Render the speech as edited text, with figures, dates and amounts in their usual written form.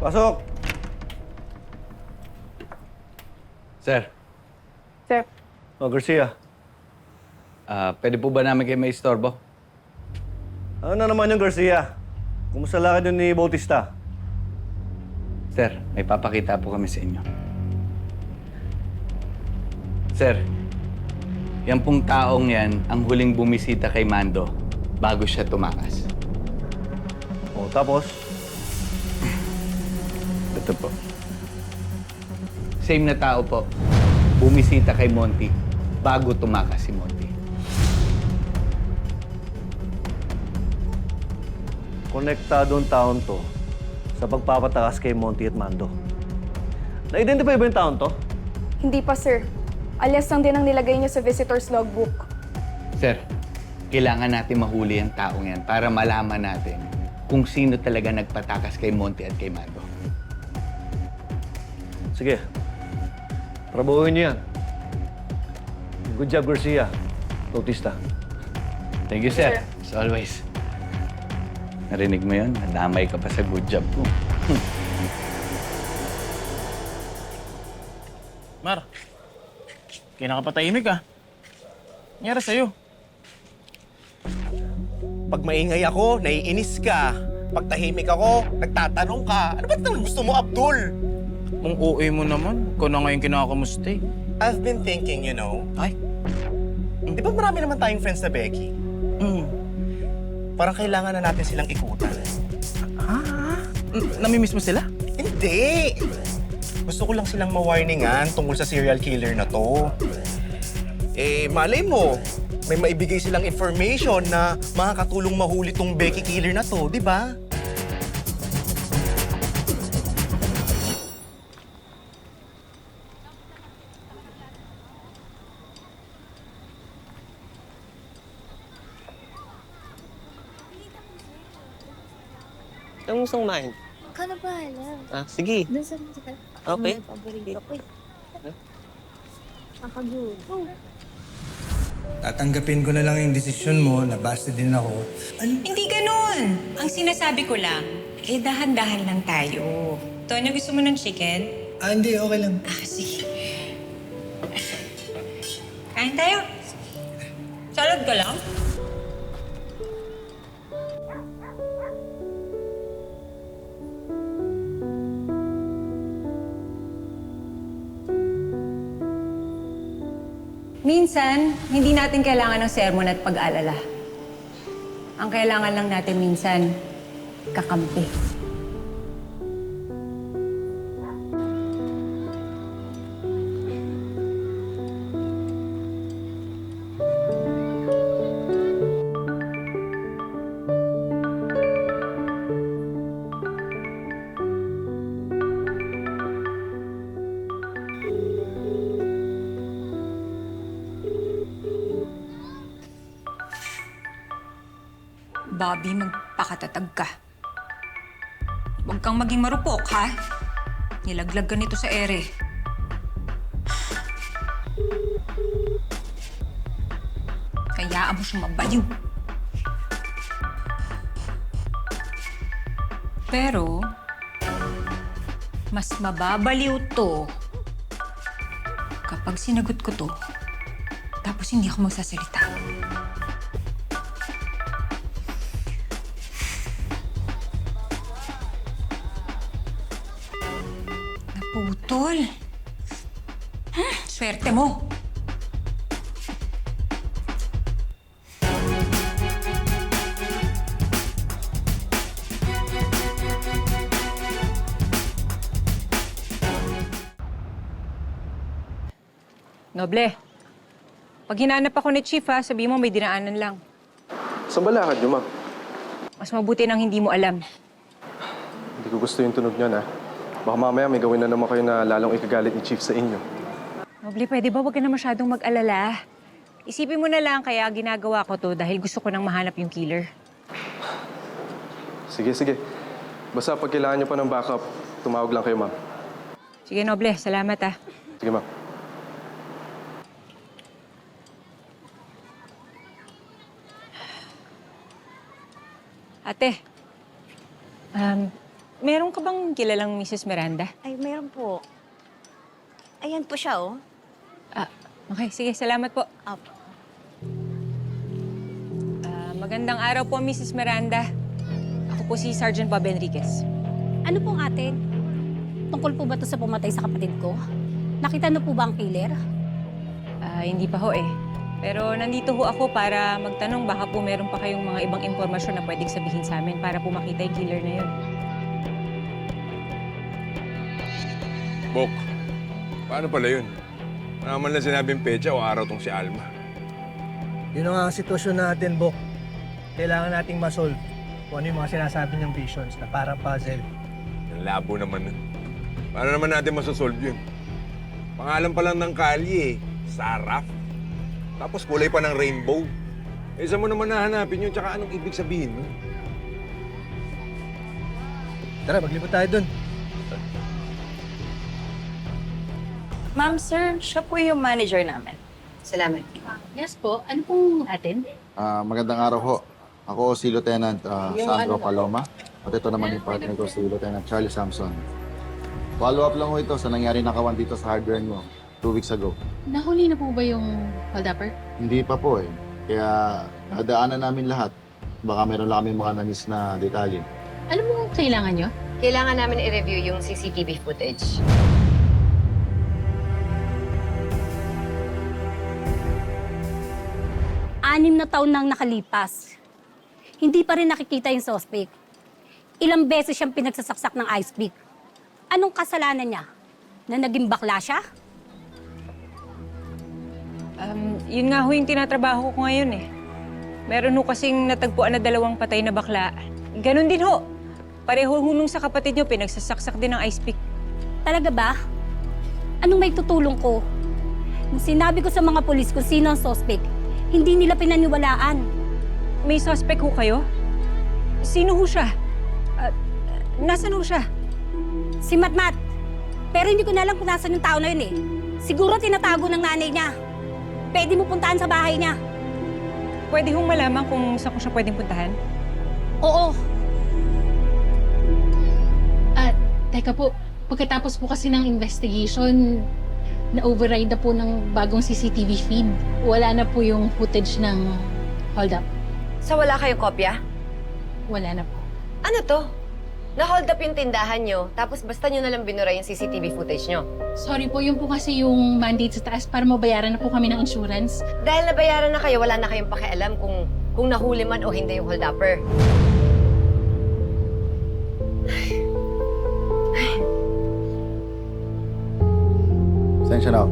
Pasok! Sir, Sir, Oh, Garcia. pwede po ba namin kayo may istorbo? Ano na naman yung Garcia? Kumusta lakad yun ni Bautista? Sir, may papakita po kami sa inyo. Sir, yan pong taong yan ang huling bumisita kay Mando bago siya tumakas. Oh, tapos? Ito po. Same na tao po. Bumisita kay Monty bago tumakas si Monty. Konektado ang taon to sa pagpapatakas kay Monty at Mando. Na-identify ba yung taon to? hindi pa sir. Alias lang din ang nilagay niyo sa visitor's logbook. Sir, kailangan natin mahuli ang taong yan para malaman natin kung sino talaga nagpatakas kay Monty at kay Mando. Sige. Trabahuin niyo yan. Good job, Garcia. Bautista. Thank you, sir. As always. Narinig mo yun? Nadamay ka pa sa good job ko. Mar, kaya nakapatahimik ka. Nangyari sa'yo? Pag maingay ako, naiinis ka. Pag tahimik ako, nagtatanong ka. Ano ba itong gusto mo, Abdul? Ang OA mo naman. Ikaw na ngayon kinakamusta eh. I've been thinking, Ay? di ba marami naman tayong friends na Becky? Parang kailangan na natin silang ikutan. Namimiss mo sila? Hindi! Gusto ko lang silang ma-warningan tungkol sa serial killer na to. Eh, malay mo, may maibigay silang information na makakatulong mahuli tong Becky killer na to, di ba? Anong gusto kumain? Ikaw na bahala. Sige. Doon sa musical. Okay. Paborito ko eh. Makagulo. Tatanggapin ko na lang yung desisyon mo, nabasta din ako. Hindi ganun. Ang sinasabi ko lang, dahan-dahan lang tayo. Tonya, gusto mo ng chicken? Hindi, okay lang. Sige. Kain tayo. Salad ka lang? Minsan, hindi natin kailangan ng sermon at pag-alala. Ang kailangan lang natin minsan, kakampi. Bobby, magpakatatag ka. Huwag kang maging marupok, ha? Nilaglag ka nito sa ere. Kayaan mo siyang mabaliw. Pero, mas mababaliw to kapag sinagot ko to, tapos hindi ako magsasalita. Naputol. Swerte mo. Noble, pag hinanap ako ni Chief, sabihin mo may dinaanan lang. Saan ba lakad niyo, ma'am? Mas mabuti nang hindi mo alam. Hindi ko gusto yung tunog niyan, ha? Baka mamaya may gawin na naman kayo na lalong ikagalit ni Chief sa inyo. Noble, pwede ba huwag ka na masyadong mag-alala? Isipin mo na lang kaya ginagawa ko to dahil gusto ko nang mahanap yung killer. Sige, sige. Basta pag kailangan niyo pa ng backup, tumawag lang kayo, ma'am. Sige, Noble. Salamat, Sige, ma'am. Ate, meron ka bang kilalang Mrs. Miranda? Ay, meron po. Ayan po siya, oh. Ah, okay. Sige, salamat po. Apo. Magandang araw po, Mrs. Miranda. Ako po si Sergeant Bob Enriquez. Ano pong ate? Tungkol po ba to sa pumatay sa kapatid ko? Nakita niyo po ba ang killer? Hindi pa ho eh. Pero nandito ho ako para magtanong baka po meron pa kayong mga ibang impormasyon na pwedeng sabihin sa amin para po makita yung killer na yun. Bok, paano pala yun? Wala naman lang sinabing pecha o araw tong si Alma. Yun ang sitwasyon natin, Bok. Kailangan nating masolve kung ano yung mga sinasabi niyang visions na parang puzzle. Yung labo naman nun. Paano naman natin masasolve yun? Pangalan pa lang ng kalye eh. Saraf. Tapos kulay pa ng rainbow. Eh, saan mo naman nahanapin yun? Tsaka anong ibig sabihin nun? Tara, maglibot tayo dun. Ma'am, sir, siya po yung manager namin. Salamat. Yes po. Ano pong atin? Magandang araw ho. Ako si Lieutenant Sandro Paloma. At ito naman yung partner ko si Lieutenant Charlie Samson. Follow-up lang ho ito sa nangyari nakawan dito sa hardware nyo 2 weeks ago. Nahuli na po ba yung hold-upper? Hindi pa po eh. Kaya nadaanan namin lahat. Baka meron lang kami mga nangis na detalye. Ano mo kailangan nyo? Kailangan namin i-review yung CCTV footage. Anim na taon nang nakalipas. Hindi pa rin nakikita yung suspect. Ilang beses siyang pinagsasaksak ng ice pick. Anong kasalanan niya? Na naging bakla siya? Yun nga ho yung tinatrabaho ko ngayon eh. Meron ho kasing natagpuan na 2 patay na bakla. Ganon din ho. Pareho ho nung sa kapatid niyo, pinagsasaksak din ng ice pick. Talaga ba? Anong may tutulong ko? Nung sinabi ko sa mga polis kung sino ang suspect, hindi nila pinaniwalaan. May suspect ho kayo? Sino ho siya? Nasaan ho siya? Si Matmat. Pero hindi ko na alam kung nasan yung tao na yun eh. Siguro tinatago ng nanay niya. Pwede mo puntahan sa bahay niya. Pwede hong malaman kung saan ko siya pwedeng puntahan? Oo. Teka po, pagkatapos po kasi ng investigation, na-override na po ng bagong CCTV feed. Wala na po yung footage ng hold-up. So wala kayong kopya? Wala na po. Ano to? Na-hold up yung tindahan nyo, tapos basta nyo nalang binura yung CCTV footage nyo. Sorry po, yun po kasi yung mandate sa taas para mabayaran na po kami ng insurance. Dahil nabayaran na kayo, wala na kayong pakialam kung nahuli man o hindi yung hold-upper. Pasensya na ho.